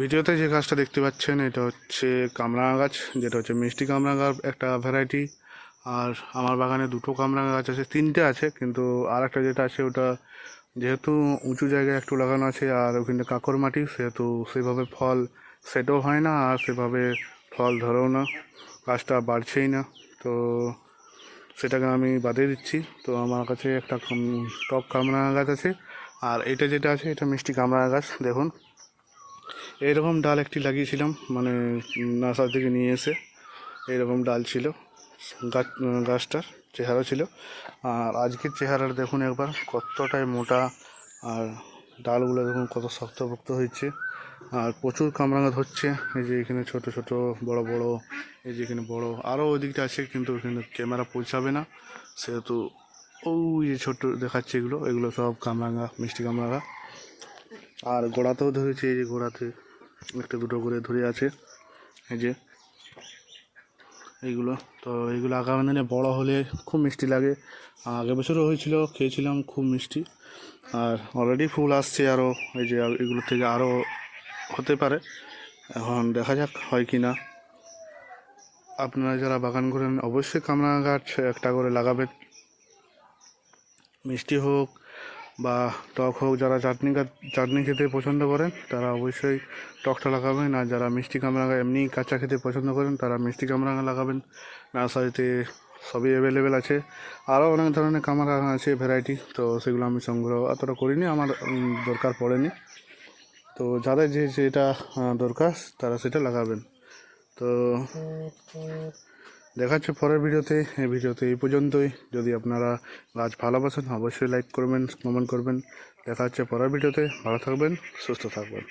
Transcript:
ভিডিওতে যে গাছটা দেখতে পাচ্ছেন এটা হচ্ছে কামরাঙা গাছ, যেটা হচ্ছে মিষ্টি কামরাঙার একটা ভ্যারাইটি। আর আমার বাগানে দুটো কামরাঙা গাছ আছে, তিনটে আছে, কিন্তু আর একটা যেটা আছে ওটা যেহেতু উঁচু জায়গায় একটু লাগানো আছে আর ওখানে কাঁকর মাটি, সেহেতু সেভাবে ফল সেটও হয় না আর সেভাবে ফল ধরেও না, গাছটা বাড়ছেই না। তো সেটাকে আমি বাদে দিচ্ছি। তো আমার কাছে একটা টক কামরাঙা গাছ আছে, আর এটা যেটা আছে এটা মিষ্টি কামরাঙা গাছ। দেখুন এইরকম ডাল একটি লাগিয়েছিলাম, মানে নার্সারি থেকে নিয়ে এসে এইরকম ডাল ছিল, গাছটার চেহারা ছিল। আর আজকের চেহারাটা দেখুন একবার, কতটাই মোটা, আর ডালগুলো দেখুন কত শক্তপোক্ত হয়েছে, আর প্রচুর কামরাঙা ধরছে। এই যে এখানে ছোট ছোট বড় বড়, এই যে এখানে বড় আরও ওই দিকটা আছে, কিন্তু ওখানে ক্যামেরা পৌঁছাবে না, সেহেতু ওই যে ছোট দেখাচ্ছে এগুলো, এগুলো সব কামরাঙা, মিষ্টি কামরাঙা। আর গোড়াতেও ধরেছে, এই যে গোড়াতে একটা দুটো করে ধরে আছে, এই যে এইগুলো। তো এইগুলো আগামী দিনে বড়ো হলে খুব মিষ্টি লাগে। আগের বছরও হয়েছিল, খেয়েছিলাম, খুব মিষ্টি। আর অলরেডি ফুল আসছে আরও, এই যে এগুলো থেকে আরও হতে পারে, এখন দেখা যাক হয় কি না। আপনারা যারা বাগান করেন অবশ্যই কামরাঙা গাছ একটা করে লাগাবেন, মিষ্টি হোক বা টক হোক। যারা চাটনি খেতে পছন্দ করেন তারা অবশ্যই টকটা লাগাবেন, আর যারা মিষ্টি কামরাঙা এমনি কাঁচা খেতে পছন্দ করেন তারা মিষ্টি কামরাঙা লাগাবেন। নার্সারিতে সবই অ্যাভেলেবেল আছে, আরও অনেক ধরনের কামরাঙা আছে ভ্যারাইটি, তো সেগুলো আমি সংগ্রহ অতটা করিনি, আমার দরকার পড়েনি। তো যাদের যেটা দরকার তারা সেটা লাগাবেন। তো দেখা হচ্ছে পরের ভিডিওতে। এই ভিডিওতে এই পর্যন্তই। যদি আপনারা গাছ ভালোবাসেন অবশ্যই লাইক করবেন, কমেন্ট করবেন। দেখা হচ্ছে পরের ভিডিওতে। ভালো থাকবেন, সুস্থ থাকবেন।